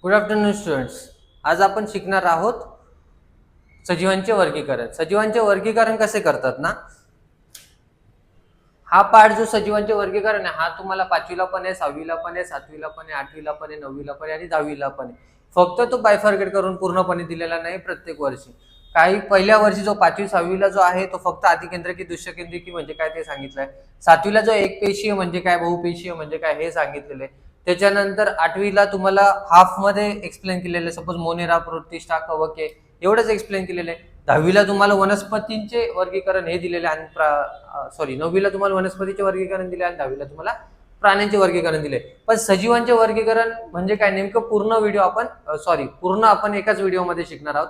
Good afternoon students. आज आपण शिकणार आहोत सजीवांचे वर्गीकरण. सजीवांचे वर्गीकरण कसे करतात ना, हा पार्ट जो सजीवांचे वर्गीकरण आहे हा तुम्हाला 5वीला पण आहे, 6वीला पण आहे, 7वीला पण आहे, 8वीला पण आहे, 9वीला पण आहे आणि 10वीला पण आहे. फक्त तो बायफर्केट करून पूर्णपणे दिलेला नाही प्रत्येक वर्षी. काही पहिल्या वर्षी जो 5वी 6वीला जो आहे तो फक्त आदिकेंद्रकी दुष्यकेंद्रकी म्हणजे काय ते सांगितलंय. 7वीला जो एकपेशीय म्हणजे काय, बहुपेशीय म्हणजे काय हे सांगितलेलं आहे. त्याच्यानंतर 8वीला तुम्हाला हाफ मध्ये एक्सप्लेन केलेलं आहे. सपोज मोनेरा, प्रोटिस्टा, कवके एवढंच एक्सप्लेन केलेलं आहे. 10वीला तुम्हाला वनस्पतींचे वर्गीकरण हे दिलेले आणि 9वीला तुम्हाला वनस्पतीचे वर्गीकरण दिले आणि 10वीला तुम्हाला प्राण्यांचे वर्गीकरण दिले. पण सजीवांचे वर्गीकरण म्हणजे काय नेमकं पूर्ण आपण एकाच व्हिडिओमध्ये शिकणार आहोत.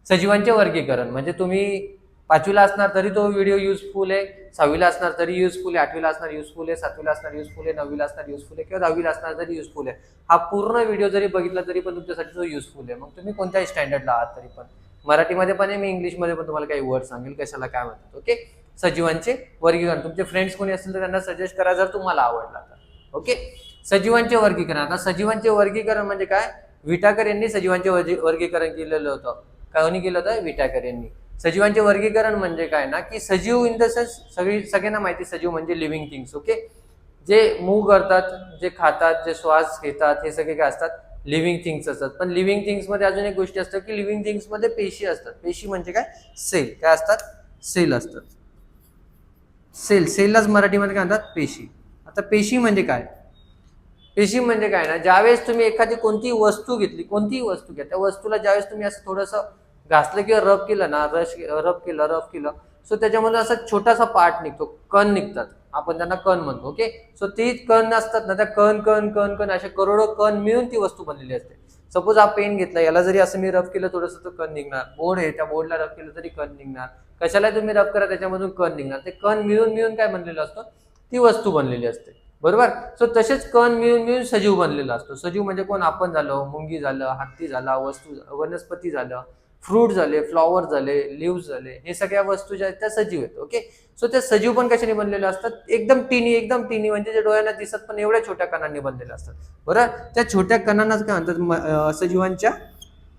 सजीवांचे वर्गीकरण म्हणजे तुम्ही 5वीला असणार तरी तो व्हिडिओ युजफुल आहे, 6वीला असणार तरी युजफुल आहे, 8वीला असणार युजफुल आहे, 7वीला असणार युजफुल आहे, 9वीला असणार युजफुल आहे किंवा 10वीला असणार तरी युजफुल आहे. हा पूर्ण व्हिडिओ जरी बघितला तरी पण तुमच्यासाठी तो युजफुल आहे. मग तुम्ही कोणत्याही स्टँडर्डला आहात तरी पण, मराठीमध्ये पण आहे, मी इंग्लिशमध्ये पण तुम्हाला काही वर्ड सांगेल कशाला काय म्हणतात. ओके, सजीवांचे वर्गीकरण. तुमचे फ्रेंड्स कोणी असतील तर त्यांना सजेस्ट करा जर तुम्हाला आवडला तर. ओके, सजीवांचे वर्गीकरण. आता सजीवांचे वर्गीकरण म्हणजे काय, विटाकर यांनी सजीवांचे वर्गीकरण केलेलं होतं. कोणी केलं होतं? विटाकर यांनी. सजीवांचे वर्गीकरण म्हणजे काय ना, की सजीव इन द सेन्स सगळ्यांना माहिती सजीव म्हणजे लिव्हिंग थिंग्स. ओके, जे मूव्ह करतात, जे खातात, जे श्वास घेतात, हे सगळे काय असतात? लिव्हिंग थिंग्स असतात. पण लिव्हिंग थिंग्स मध्ये अजून एक गोष्टी असतात की लिव्हिंग थिंग्स मध्ये पेशी असतात. पेशी म्हणजे काय? सेल. काय असतात? सेल असतात. सेललाच मराठीमध्ये काय म्हणतात? पेशी. आता पेशी म्हणजे काय? पेशी म्हणजे काय ना, ज्यावेळेस तुम्ही एखादी कोणती वस्तू घेतली, कोणतीही वस्तू घ्या, त्या वस्तूला ज्यावेळेस तुम्ही असं थोडंसं घासलं किंवा रब केलं ना, रब केलं सो त्याच्यामध्ये असा छोटासा पार्ट निघतो, कण निघतात, आपण त्यांना कण म्हणतो. ओके, सो ती कण असतात ना, त्या कण असे करोडो कण मिळून ती वस्तू बनलेली असते. सपोज हा पेन घेतला, याला जरी असं मी रब केलं थोडंसं तर कण निघणार. बोर्ड आहे, त्या बोर्डला रब केलं तरी कण निघणार. कशाला तुम्ही रब करा त्याच्यामधून कण निघणार. ते कण मिळून काय बनलेलं असतं? ती वस्तू बनलेली असते. बरोबर. सो तसेच कण मिळून सजीव बनलेला असतो. सजीव म्हणजे कोण? आपण झालो, मुंगी झालं, हत्ती झाला, वनस्पती झालं, फ्रूट झाले, फ्लॉवर झाले, लिव्ह झाले, हे सगळ्या वस्तू ज्या आहेत त्या सजीव आहेत. ओके, सो त्या सजीव पण कशाने बनलेले असतात? एकदम टिनी म्हणजे जे डोळ्यांना दिसत पण एवढ्या छोट्या कणांनी बनलेले असतात. बरोबर. त्या छोट्या कणांनाच काय म्हणतात? सजीवांच्या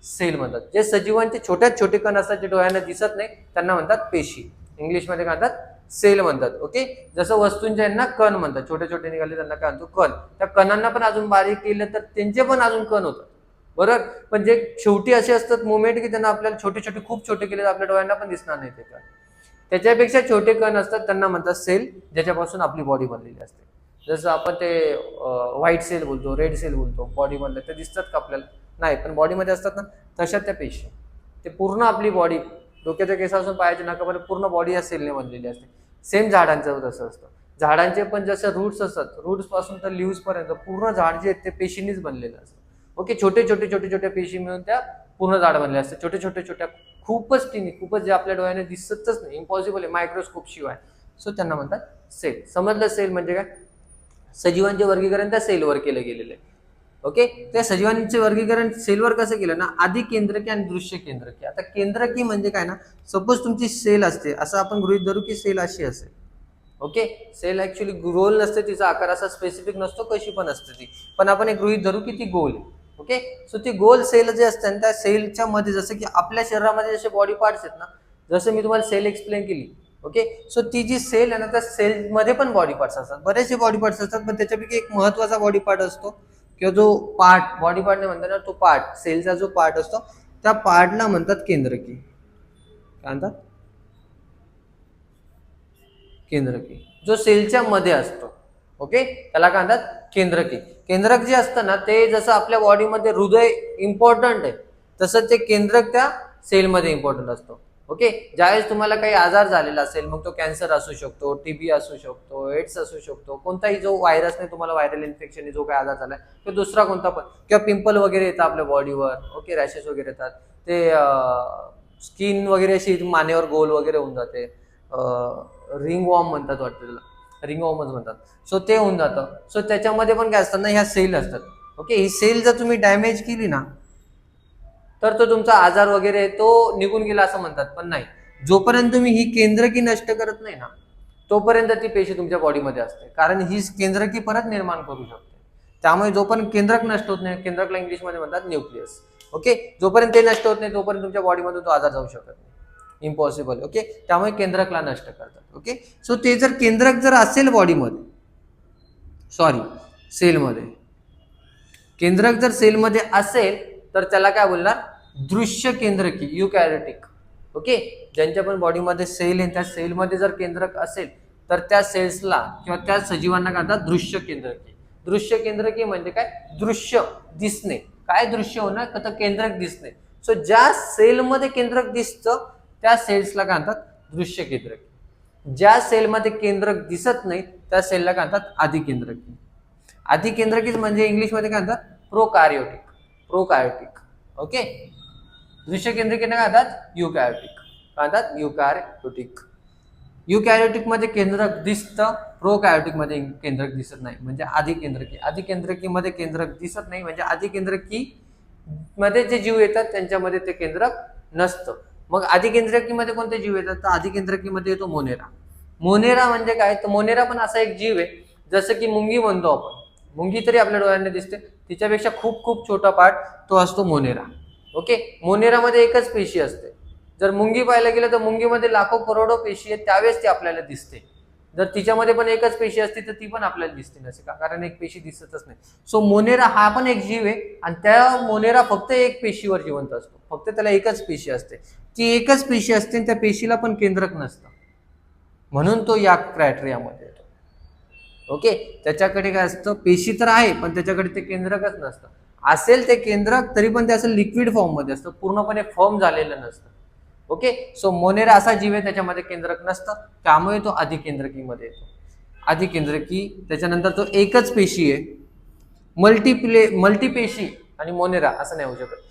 सेल म्हणतात. जे सजीवांचे छोट्यात छोटे कण असतात जे डोळ्यांना दिसत नाही त्यांना म्हणतात पेशी. इंग्लिशमध्ये काय म्हणतात? सेल म्हणतात. ओके, जसं वस्तूंच्या यांना कण म्हणतात. छोटे छोटे निघाले त्यांना काय म्हणतो? कण. त्या कणांना पण अजून बारीक केलं तर त्यांचे पण अजून कण होतात. बरोबर. पण जे शेवटी असे असतात मुवमेंट की त्यांना आपल्याला छोटे खूप छोटे केले तर आपल्या डोळ्यांना पण दिसणार नाही ते कण. त्याच्यापेक्षा छोटे कण असतात त्यांना म्हणतात सेल, ज्याच्यापासून आपली बॉडी बनलेली असते. जसं आपण ते व्हाईट सेल बोलतो, रेड सेल बोलतो, बॉडी बनले ते दिसतात का आपल्याला? नाही, पण बॉडीमध्ये असतात ना, तशा त्या पेशी. ते पूर्ण आपली बॉडी, डोक्याच्या केसापासून पायाच्या नाकापर्यंत पूर्ण बॉडी या सेलने बनलेली असते. सेम झाडांचं तसं असतं. झाडांचे पण जसं रूट्स असतात, रूट्स पासून तर लिव्स पर्यंत पूर्ण झाड जे आहेत ते पेशींनीच बनलेलं असतं. ओके, छोटे पेशी मिळून त्या पूर्ण झाड बनले असते. छोट्या खूपच टिनी, खूपच जे आपल्या डोळ्याने दिसतच नाही, इम्पॉसिबल आहे मायक्रोस्कोप शिवाय. सो त्यांना म्हणतात सेल. समजलं? सेल म्हणजे काय? सजीवांचे वर्गीकरण त्या सेलवर केलं गेलेलं आहे. ओके, त्या सजीवांचे वर्गीकरण सेलवर कसं केलं ना, आधी केंद्रकी आणि दृश्य केंद्रकी. आता केंद्रकी म्हणजे काय ना, सपोज तुमची सेल असते, असं आपण गृहीत धरू की सेल अशी असेल. ओके, सेल ऍक्च्युली गोल नसते, तिचा आकार असा स्पेसिफिक नसतो, कशी पण असते ती, पण आपण एक गृहीत धरू की ती गोल आहे. ओके, सो ती गोल सेल जे असते त्या सेलच्या मध्ये जसं की आपल्या शरीरामध्ये जसे बॉडी पार्ट्स आहेत ना, जसं मी तुम्हाला सेल एक्सप्लेन केली. ओके, सो ती जी सेल आहे ना, त्या सेलमध्ये पण बॉडी पार्ट्स असतात, बरेचसे बॉडी पार्ट्स असतात, पण त्याच्यापैकी एक महत्वाचा बॉडी पार्ट असतो किंवा जो पार्ट, बॉडी पार्ट नाही म्हणतात ना, तो पार्ट, सेलचा जो पार्ट असतो त्या पार्टला म्हणतात केंद्रकी. काय म्हणतात? केंद्रकी. जो सेलच्या मध्ये असतो. ओके, त्याला काय म्हणतात? केंद्रकी. केंद्रक जे असतं ना, ते जसं आपल्या बॉडीमध्ये हृदय इम्पॉर्टंट आहे तसं ते केंद्रक त्या सेलमध्ये इम्पॉर्टंट असतो. ओके, ज्यावेळेस तुम्हाला काही आजार झालेला असेल, मग तो कॅन्सर असू शकतो, टीबी असू शकतो, एड्स असू शकतो, कोणताही जो व्हायरसने तुम्हाला व्हायरल इन्फेक्शन जो काही आजार झालाय किंवा दुसरा कोणता पण, किंवा पिंपल वगैरे येतात आपल्या बॉडीवर. ओके, रॅशेस वगैरे येतात, ते स्किन वगैरे अशी मानेवर गोल वगैरे होऊन जाते, रिंग वॉर्म म्हणतात वाटतं त्याला, रिंग वॉर्मच म्हणतात. सो ते होऊन जातं. सो त्याच्यामध्ये पण काय असतात ना, ह्या सेल असतात. ओके, ही सेल जर तुम्ही डॅमेज केली ना, तर तो तुमचा आजार वगैरे तो निघून गेला असं म्हणतात. पण नाही, जोपर्यंत तुम्ही ही केंद्रकी नष्ट करत नाही ना, तोपर्यंत ती पेशी तुमच्या बॉडीमध्ये असते, कारण ही केंद्रकी परत निर्माण करू शकते. त्यामुळे जोपर्यंत केंद्रक नष्ट होत नाही, केंद्रकला इंग्लिशमध्ये म्हणतात न्यूक्लियस. ओके, जोपर्यंत ते नष्ट होत नाही तोपर्यंत तुमच्या बॉडीमधून तो आजार जाऊ शकत नाही, इम्पॉसिबल. ओके, त्यामुळे केंद्रकला नष्ट करतात. ओके, सो ते जर केंद्रक जर असेल बॉडीमध्ये, सॉरी सेलमध्ये, केंद्रक जर सेलमध्ये असेल तर त्याला काय बोलणार, दृश्य केंद्रकी, युकॅरियोटिक. ओके, ज्यांच्या पण बॉडीमध्ये सेल आहे त्या सेलमध्ये जर केंद्रक असेल तर त्या सेल्सला किंवा त्या सजीवांना काय म्हणतात, दृश्य केंद्रकी. दृश्य केंद्रकी म्हणजे काय, दृश्य दिसणे. काय दृश्य होणार, तर केंद्रक दिसणे. सो ज्या सेलमध्ये केंद्रक दिसतं त्या सेल्सला काय म्हणतात, दृश्य केंद्रकी. ज्या सेलमध्ये केंद्रक दिसत नाही त्या सेलला काय म्हणतात, अधिकेंद्रकी. अधिकेंद्रकीच म्हणजे इंग्लिशमध्ये काय म्हणतात, प्रोकार्योटिक. प्रोकार्योटिक. ओके, दृश्य केंद्रकीने काय म्हणतात, युकॅरियोटिक. काय म्हणतात, युकॅरियोटिक. युकॅरियोटिक मध्ये केंद्रक दिसतं, प्रोकॅरियोटिक मध्ये केंद्रक दिसत नाही, म्हणजे अधिकेंद्रकी. अधिकेंद्रकी मध्ये केंद्रक दिसत नाही म्हणजे अधिकेंद्रकी मध्ये जे जीव येतात त्यांच्यामध्ये ते केंद्रक नसतं. मग अधिकेंद्रकी मध्ये कोणते जीव येतात, तर अधिकेंद्रकी मध्ये येतो मोनेरा. मोनेरा म्हणजे काय, तर मोनेरा पण असा एक जीव आहे जसं की मुंगी म्हणतो आपण. मुंगी तरी आपल्या डोळ्यांना दिसते, तिच्यापेक्षा खूप खूप छोटा पार्ट तो असतो मोनेरा. ओके, मोनेरामध्ये एकच पेशी असते. जर मुंगी पाहायला गेलं तर मुंगीमध्ये लाखो करोडो पेशी आहेत, त्यावेळेस ती आपल्याला दिसते. जर तिच्यामध्ये पण एकच पेशी असती तर ती पण आपल्याला दिसते नसे का, कारण एक पेशी दिसतच नाही. सो मोनेरा हा पण एक जीव आहे आणि त्या मोनेरा फक्त एक पेशीवर जिवंत असतो, फक्त त्याला एकच पेशी असते. ती एकच पेशी असते आणि त्या पेशीला पण केंद्रक नसतं, म्हणून तो या क्रायटेरियामध्ये येतो. ओके, त्याच्याकडे काय असतं, पेशी तर आहे पण त्याच्याकडे ते केंद्रकच नसतं. असेल ते केंद्रक तरी पण ते असं लिक्विड फॉर्म मध्ये असतं, पूर्णपणे फॉर्म झालेलं नसतं. ओके, सो मोनेरा असा जीव आहे त्याच्यामध्ये केंद्रक नसतं, त्यामुळे तो अधिकेंद्रकीमध्ये येतो. अधिकेंद्रकी, त्याच्यानंतर तो एकच पेशी आहे. मल्टीपेशी आणि मोनेरा असं नाही होऊ शकत.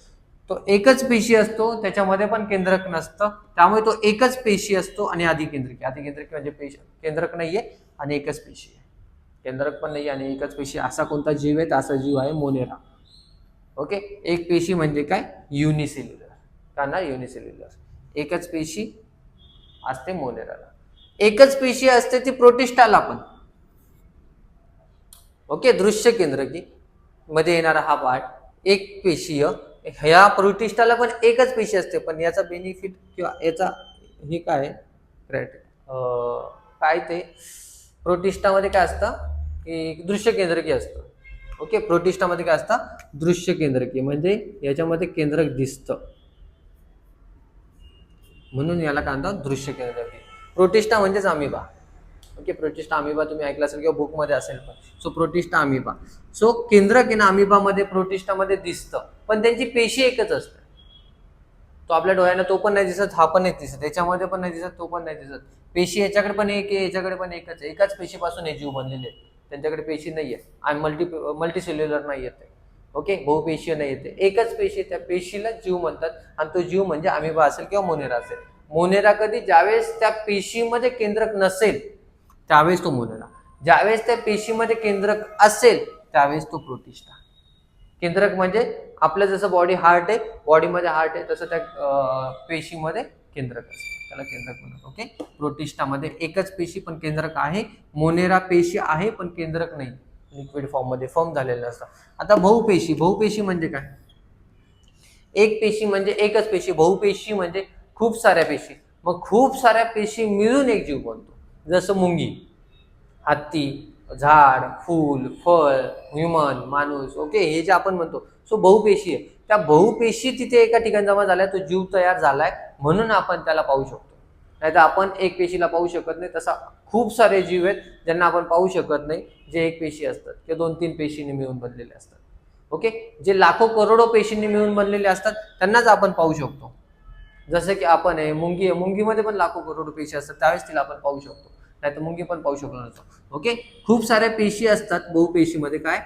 तो एकच पेशी असतो, त्याच्यामध्ये पण केंद्रक नसतं, त्यामुळे तो एकच पेशी असतो आणि अधिकेंद्रकी. अधिकेंद्रकी म्हणजे पेशी, केंद्रक नाहीये आणि एकच पेशी आहे. केंद्रक पण नाहीये आणि एकच पेशी, असा कोणता जीव आहे, असा जीव आहे मोनेरा. ओके, एक पेशी म्हणजे काय, युनिसेल्युलर. का ना, युनिसेल्युलर, एकच पेशी असते मोनेराला. एकच पेशी असते ती प्रोटिस्टाला पण. ओके, दृश्य केंद्रकी मध्ये येणारा हा पार्ट एक पेशीय. ह्या प्रोटिस्टाला पण एकच पेशी असते, पण याचा बेनिफिट किंवा याचा हे काय काय ते प्रोटिस्टामध्ये काय असतं की दृश्य केंद्रकी असतं. ओके, प्रोटिस्टामध्ये काय असतं, दृश्य केंद्रकी, म्हणजे याच्यामध्ये केंद्रक दिसतं, म्हणून याला काय म्हणतात, दृश्य केंद्रकी. प्रोटिस्टा म्हणजेच अमिबा. ओके, प्रोटिस्टा अमिबा तुम्ही ऐकलं असेल किंवा बुक मध्ये असेल पण. So protista amoeba. सो केंद्रक आहे ना अमिबामध्ये, प्रोटिस्टामध्ये दिसतं, पण त्यांची पेशी एकच असते. तो आपल्या डोळ्यानं तो पण नाही दिसत, हा पण नाही दिसत, याच्यामध्ये पण नाही दिसत, तो पण नाही दिसत. पेशी याच्याकडे पण एक आहे, याच्याकडे पण एकच आहे. एकाच पेशीपासून हे जीव बनलेले आहेत, त्यांच्याकडे पेशी नाहीये आणि मल्टीसेल्युलर नाही येते. ओके, बहुपेशीय नाही येते, एकच पेशी, त्या पेशीला जीव म्हणतात आणि तो जीव म्हणजे अमिबा असेल किंवा मोनेरा असेल. मोनेरा कधी, ज्यावेळेस त्या पेशीमध्ये केंद्रक नसेल त्यावेळेस तो मोनेरा, ज्यावेळेस त्या पेशीमध्ये केंद्रक असेल त्यावेळेस तो प्रोटिस्टा. केंद्रक म्हणजे आपलं जसं बॉडी हार्ट आहे, बॉडीमध्ये हार्ट आहे, तसं त्या पेशीमध्ये केंद्रक असतं, त्याला केंद्रक म्हणतात. ओके, प्रोटिस्टामध्ये एकच पेशी पण केंद्रक आहे. मोनेरा पेशी आहे पण केंद्रक नाही, लिक्विड फॉर्म मध्ये फॉर्म झालेलं असतं. आता बहुपेशी. बहुपेशी म्हणजे काय, एक पेशी म्हणजे एकच पेशी, बहुपेशी म्हणजे खूप साऱ्या पेशी. मग खूप साऱ्या पेशी मिळून एक जीव बनतो, जसं मुंगी, हत्ती, झाड, फूल, फळ, ह्युमन, माणूस. ओके, हे जे आपण म्हणतो, सो बहुपेशी आहे. त्या बहुपेशी तिथे एका ठिकाणी जमा झालाय, तो जीव तयार झालाय, म्हणून आपण त्याला पाहू शकतो. नाही तर आपण एक पेशीला पाहू शकत नाही. तसा खूप सारे जीव आहेत ज्यांना आपण पाहू शकत नाही, जे एक पेशी असतात किंवा 2-3 पेशीने मिळून बनलेले असतात. ओके, जे लाखो करोडो पेशींनी मिळून बनलेले असतात त्यांनाच आपण पाहू शकतो. जसं की आपण आहे, मुंगी आहे, मुंगीमध्ये पण लाखो करोडो पेशी असतात, त्यावेळेस तिला आपण पाहू शकतो, नाही तर मुंगी पण पाहू शकलो नसतो. ओके, खूप साऱ्या पेशी असतात बहुपेशीमध्ये. काय,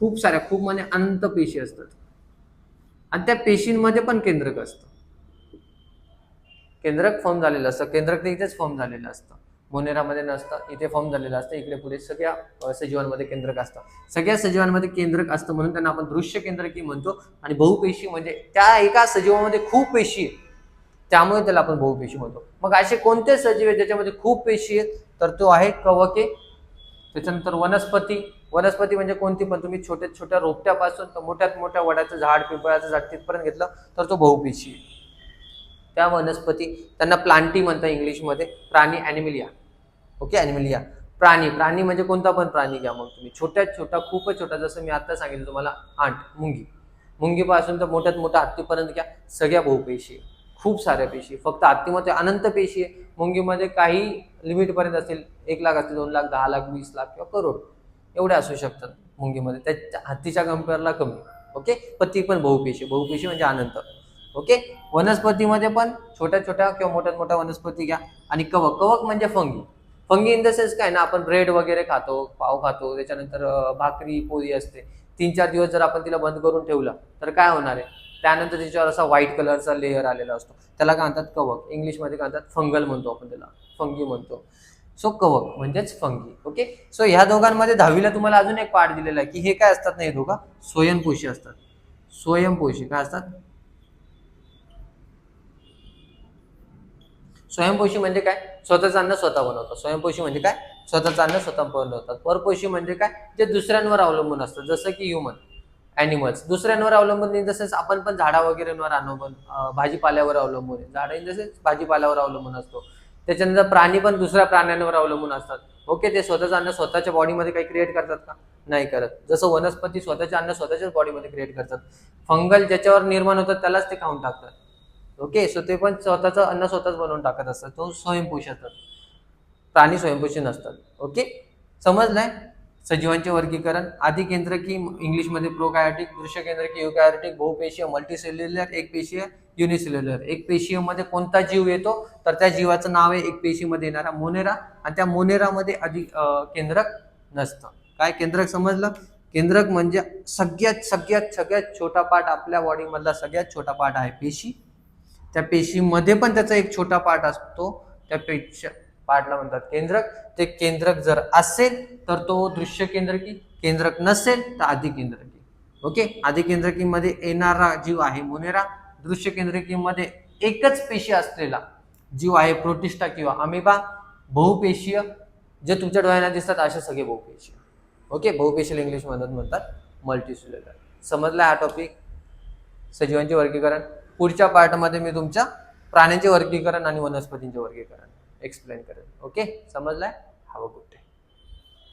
खूप साऱ्या, खूप म्हणजे अनंत पेशी असतात आणि त्या पेशींमध्ये पण केंद्रक असतं. केंद्रक फॉर्म झालेलं असतं, केंद्रक इथेच फॉर्म झालेलं असतं, मोनेरामध्ये नसतं, इथे फॉर्म झालेलं असतं. इकडे पुढे सगळ्या सजीवांमध्ये केंद्रक असतं, सगळ्या सजीवांमध्ये केंद्रक असतं, म्हणून त्यांना आपण दृश्य केंद्रकी म्हणतो. आणि बहुपेशी म्हणजे त्या एका सजीवामध्ये खूप पेशी आहेत, त्यामुळे त्याला आपण बहुपेशी म्हणतो. मग असे कोणते सजीव आहेत ज्याच्यामध्ये खूप पेशी आहेत, तर तो आहे कवके, त्याच्यानंतर वनस्पती, वनस्पती म्हणजे कोणती पण, तुम्ही छोट्या छोट्या रोपट्यापासून तर मोठ्यात मोठ्या वडाचं झाड, पिंपळाचं झाड तिथपर्यंत घेतलं तर तो बहुपेशीय. त्या वनस्पती त्यांना प्लांटी म्हणतात इंग्लिशमध्ये, प्राणी ॲनिमलिया. ओके, ॲनिमलिया प्राणी म्हणजे कोणता पण प्राणी घ्या मग तुम्ही, छोट्यात छोटा, खूपच छोटा, जसं मी आता सांगितलं तुम्हाला आंट, मुंगीपासून तर मोठ्यात मोठ्या हत्तीपर्यंत घ्या, सगळ्या बहुपेशी, खूप साऱ्या पेशी. फक्त हत्तीमध्ये अनंत पेशी आहे, मुंगीमध्ये काही लिमिटपर्यंत असतील, 1 लाख असतील, 2 लाख, 10 लाख, 20 लाख किंवा करोड एवढे असू शकतात मुंगीमध्ये, त्या हत्तीच्या कम्पेअरला कमी. ओके, पण ती पण बहुपेशी म्हणजे अनंत. ओके, वनस्पतीमध्ये पण छोट्या छोट्या किंवा मोठ्यात मोठ्या वनस्पती घ्या. आणि कवक म्हणजे फंगी इन द सेन्स काय ना, आपण ब्रेड वगैरे खातो, पाव खातो, त्याच्यानंतर भाकरी पोळी असते, 3-4 दिवस जर आपण तिला बंद करून ठेवलं तर काय होणार आहे, त्यानंतर त्याच्यावर असा व्हाईट कलरचा लेअर आलेला असतो, त्याला काय म्हणतात, कवक. इंग्लिशमध्ये काय म्हणतात, फंगल म्हणतो आपण त्याला, फंगी म्हणतो. सो कवक म्हणजेच फंगी. ओके, सो ह्या दोघांमध्ये 10वीला तुम्हाला अजून एक पाठ दिलेला आहे की हे काय असतात ना, हे दोघं स्वयंपोषी असतात. स्वयंपोषी काय असतात, स्वयंपोषी म्हणजे काय, स्वतःचं अन्न स्वतः बनवतात. स्वयंपोषी म्हणजे काय, स्वतःचं अन्न स्वतः बनवतात. परपोषी म्हणजे काय, जे दुसऱ्यांवर अवलंबून असतं, जसं की ह्युमन, ॲनिमल्स दुसऱ्यांवर अवलंबून इन द सेन्स आपण पण झाडा वगैरेवर अवलंबून, भाजीपाल्यावर अवलंबून, झाडा इन द सेन्स भाजीपाल्यावर अवलंबून असतो. त्याच्यानंतर प्राणी पण दुसऱ्या प्राण्यांवर अवलंबून असतात. ओके, ते स्वतःचं अन्न स्वतःच्या बॉडीमध्ये काही क्रिएट करतात का, नाही करत. जसं वनस्पती स्वतःचे अन्न स्वतःच्याच बॉडीमध्ये क्रिएट करतात, फंगल ज्याच्यावर निर्माण होतात त्यालाच ते खाऊन टाकतात. ओके, सो ते पण स्वतःचं अन्न स्वतःच बनवून टाकत असतात, तो स्वयंपोषी असतात, प्राणी स्वयंपोषी नसतात. ओके, समजलंय. सजीवांचे वर्गीकरण, आधी केंद्रकी इंग्लिशमध्ये प्रोकायोटिक, दृश्य केंद्रकी युकॅरियोटिक, बहुपेशीय मल्टीसेल्युलर, एकपेशीय युनिसेल्युलर. एकपेशीय मध्ये कोणता जीव येतो तर त्या जीवाचं नाव आहे एकपेशीमध्ये येणारा मोनेरा, आणि त्या मोनेरामध्ये आधी केंद्रक नसतं. काय केंद्रक, समजलं. केंद्रक म्हणजे सगळ्यात सगळ्यात सगळ्यात छोटा पार्ट, आपल्या बॉडी मधला सगळ्यात छोटा पार्ट आहे पेशी. त्या पेशीमध्ये पण त्याचा एक छोटा पार्ट असतो, त्या पेशी पार्टला म्हणतात केंद्रक. ते केंद्रक जर असेल तर तो दृश्य केंद्रकी, केंद्रक नसेल तर आधी केंद्रकी. ओके, आधी केंद्रकीमध्ये येणारा जीव आहे मोनेरा, दृश्य केंद्रकीमध्ये एकच पेशी असलेला जीव आहे प्रोटिस्टा किंवा अमेबा. बहुपेशीय जे तुमच्या डोळ्यांना दिसतात असे सगळे बहुपेशीय. ओके, बहुपेशीय इंग्लिश म्हणतात मल्टीसेल्युलर. समजला हा टॉपिक, सजीवांचे वर्गीकरण. पुढच्या पार्टमध्ये मी तुमच्या प्राण्यांचे वर्गीकरण आणि वनस्पतींचे वर्गीकरण एक्सप्लेन करेन. ओके, समजलाय. Have a good